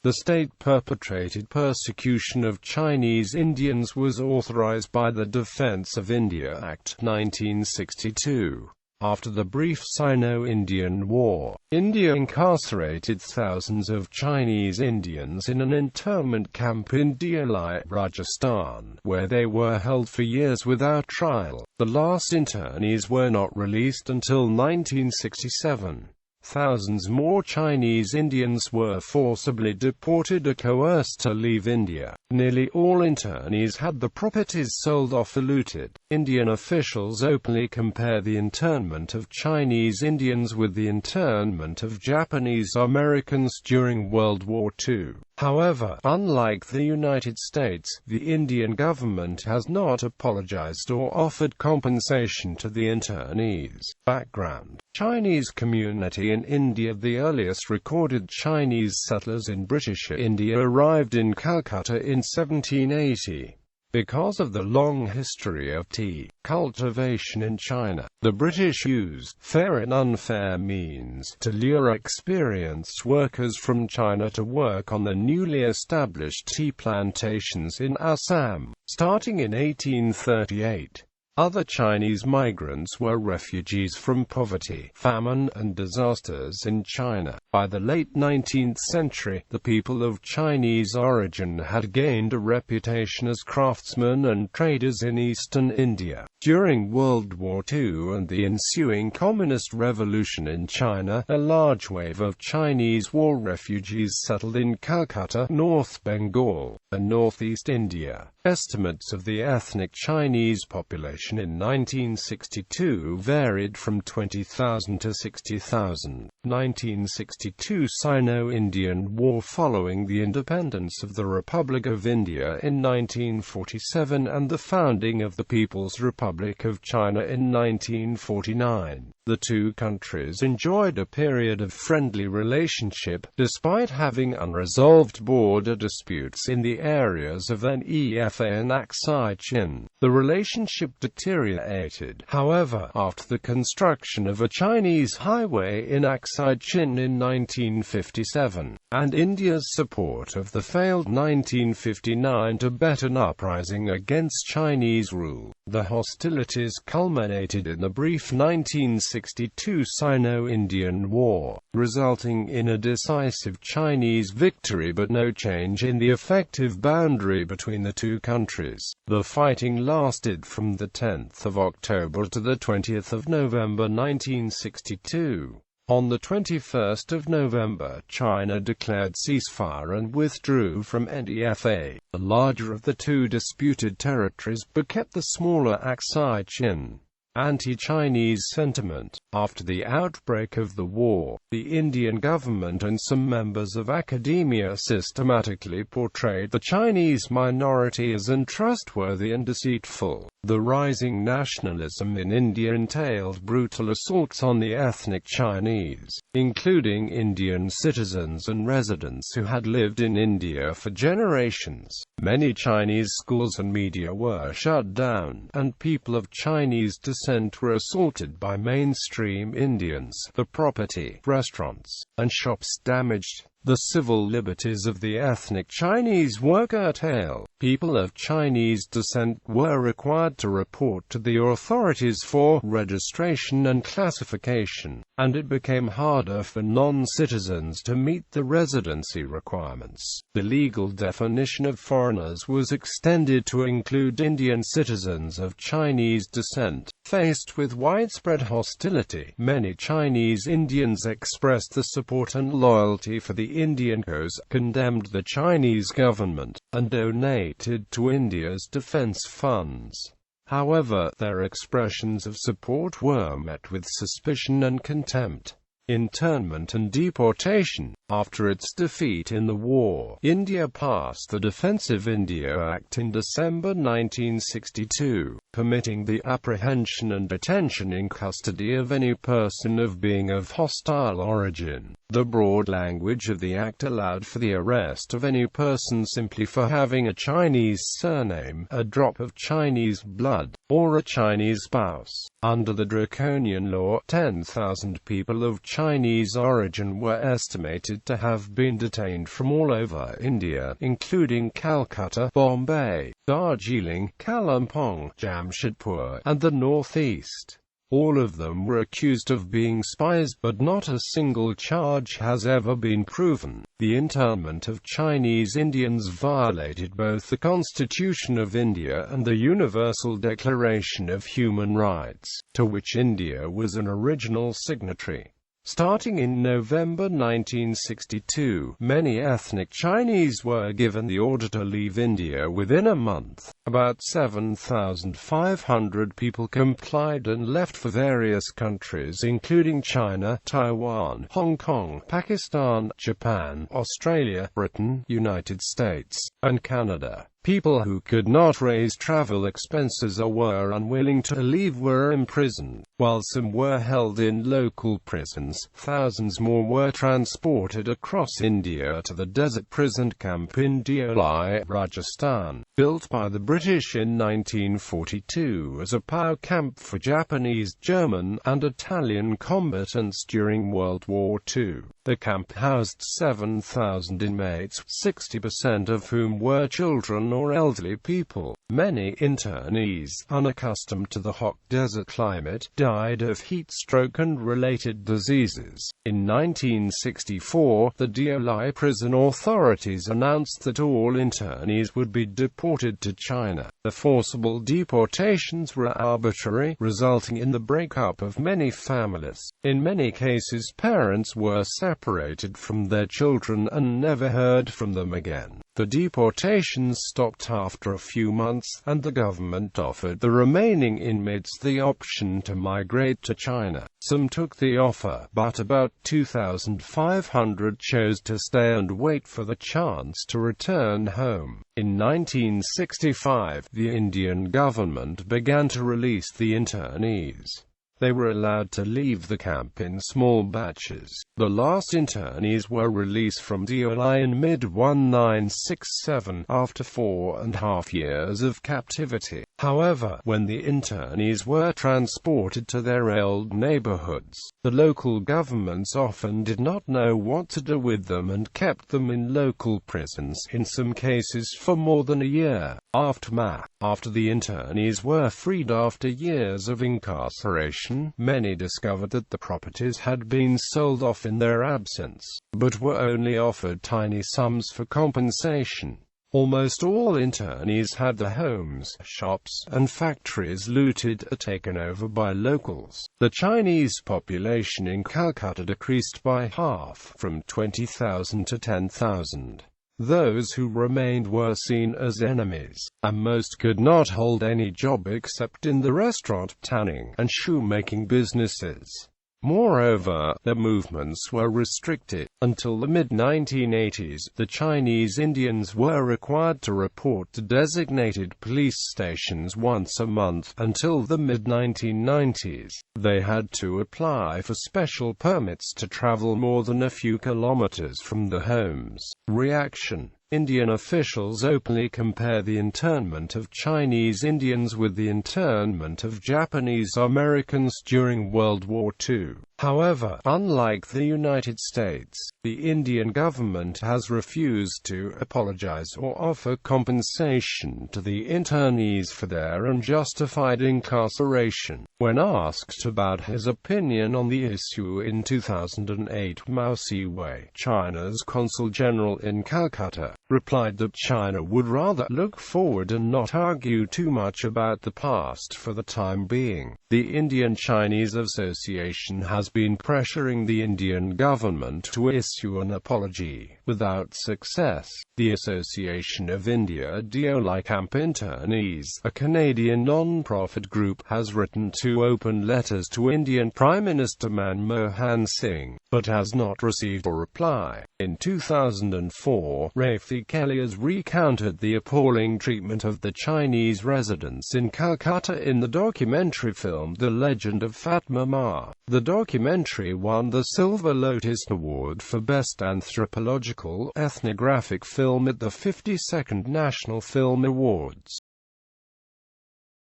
The state-perpetrated persecution of Chinese Indians was authorized by the Defense of India Act, 1962. After the brief Sino-Indian War, India incarcerated thousands of Chinese Indians in an internment camp in Deoli, Rajasthan, where they were held for years without trial. The last internees were not released until 1967. Thousands more Chinese Indians were forcibly deported or coerced to leave India. Nearly all internees had their properties sold off or looted. Indian officials openly compare the internment of Chinese Indians with the internment of Japanese Americans during World War II. However, unlike the United States, the Indian government has not apologized or offered compensation to the internees. Background: Chinese community in India. The earliest recorded Chinese settlers in British India arrived in Calcutta in 1780. Because of the long history of tea cultivation in China, the British used fair and unfair means to lure experienced workers from China to work on the newly established tea plantations in Assam, starting in 1838. Other Chinese migrants were refugees from poverty, famine, and disasters in China. By the late 19th century, the people of Chinese origin had gained a reputation as craftsmen and traders in eastern India. During World War II and the ensuing Communist Revolution in China, a large wave of Chinese war refugees settled in Calcutta, North Bengal, and northeast India. Estimates of the ethnic Chinese population in 1962 varied from 20,000 to 60,000. 1962 Sino-Indian War. Following the independence of the Republic of India in 1947 and the founding of the People's Republic of China in 1949, the two countries enjoyed a period of friendly relationship, despite having unresolved border disputes in the areas of Nefa and Aksai Chin. The relationship deteriorated, however, after the construction of a Chinese highway in Aksai Chin in 1957, and India's support of the failed 1959 Tibetan uprising against Chinese rule. The hostilities culminated in the brief 1962 Sino-Indian War, resulting in a decisive Chinese victory but no change in the effective boundary between the two countries. The fighting lasted from the 10th of October to the 20th of November 1962. On the 21st of November, China declared ceasefire and withdrew from Nefa. The larger of the two disputed territories, but kept the smaller Aksai Chin. Anti-Chinese sentiment. After the outbreak of the war, the Indian government and some members of academia systematically portrayed the Chinese minority as untrustworthy and deceitful. The rising nationalism in India entailed brutal assaults on the ethnic Chinese, including Indian citizens and residents who had lived in India for generations. Many Chinese schools and media were shut down, and people of Chinese descent were assaulted by mainstream Indians. The property, restaurants, and shops damaged. The civil liberties of the ethnic Chinese were curtailed. People of Chinese descent were required to report to the authorities for registration and classification, and it became harder for non-citizens to meet the residency requirements. The legal definition of foreigners was extended to include Indian citizens of Chinese descent. Faced with widespread hostility, many Chinese Indians expressed the support and loyalty for the Indian cause, condemned the Chinese government, and donated to India's defense funds. However, their expressions of support were met with suspicion and contempt. Internment and deportation. After its defeat in the war, India passed the Defensive India Act in December 1962, permitting the apprehension and detention in custody of any person of being of hostile origin. The broad language of the act allowed for the arrest of any person simply for having a Chinese surname, a drop of Chinese blood, or a Chinese spouse. Under the draconian law, 10,000 people of China Chinese origin were estimated to have been detained from all over India, including Calcutta, Bombay, Darjeeling, Kalimpong, Jamshedpur, and the northeast. All of them were accused of being spies, but not a single charge has ever been proven. The internment of Chinese Indians violated both the Constitution of India and the Universal Declaration of Human Rights, to which India was an original signatory. Starting in November 1962, many ethnic Chinese were given the order to leave India within a month. About 7,500 people complied and left for various countries including China, Taiwan, Hong Kong, Pakistan, Japan, Australia, Britain, United States, and Canada. People who could not raise travel expenses or were unwilling to leave were imprisoned. While some were held in local prisons, thousands more were transported across India to the desert prison camp in Deoli, Rajasthan, built by the British in 1942 as a power camp for Japanese, German, and Italian combatants during World War II. The camp housed 7,000 inmates, 60% of whom were children or elderly people. Many internees, unaccustomed to the hot desert climate, died of heat stroke and related diseases. In 1964, the Deoli prison authorities announced that all internees would be deported to China. The forcible deportations were arbitrary, resulting in the breakup of many families. In many cases, parents were separated from their children and never heard from them again. The deportations stopped after a few months, and the government offered the remaining inmates the option to migrate to China. Some took the offer, but about 2,500 chose to stay and wait for the chance to return home. In 1965, the Indian government began to release the internees. They were allowed to leave the camp in small batches. The last internees were released from Deoli in mid-1967, after 4.5 years of captivity. However, when the internees were transported to their old neighborhoods, the local governments often did not know what to do with them and kept them in local prisons, in some cases for more than a year. After the internees were freed after years of incarceration, many discovered that the properties had been sold off in their absence, but were only offered tiny sums for compensation. Almost all internees had their homes, shops, and factories looted or taken over by locals. The Chinese population in Calcutta decreased by half, from 20,000 to 10,000. Those who remained were seen as enemies, and most could not hold any job except in the restaurant, tanning, and shoemaking businesses. Moreover, their movements were restricted. Until the mid-1980s, the Chinese Indians were required to report to designated police stations once a month. Until the mid-1990s, they had to apply for special permits to travel more than a few kilometers from their homes. Reaction: Indian officials openly compare the internment of Chinese Indians with the internment of Japanese Americans during World War II. However, unlike the United States, the Indian government has refused to apologize or offer compensation to the internees for their unjustified incarceration. When asked about his opinion on the issue in 2008, Mao Siwei, China's consul general in Calcutta, replied that China would rather look forward and not argue too much about the past for the time being. The Indian-Chinese Association has been pressuring the Indian government to issue an apology, without success. The Association of India Deoli Camp Internees, a Canadian non-profit group, has written 2 open letters to Indian Prime Minister Manmohan Singh, but has not received a reply. In 2004, Rafi Kelly has recounted the appalling treatment of the Chinese residents in Calcutta in the documentary film The Legend of Fatma Ma. The documentary won the Silver Lotus Award for Best Anthropological Ethnographic Film at the 52nd National Film Awards.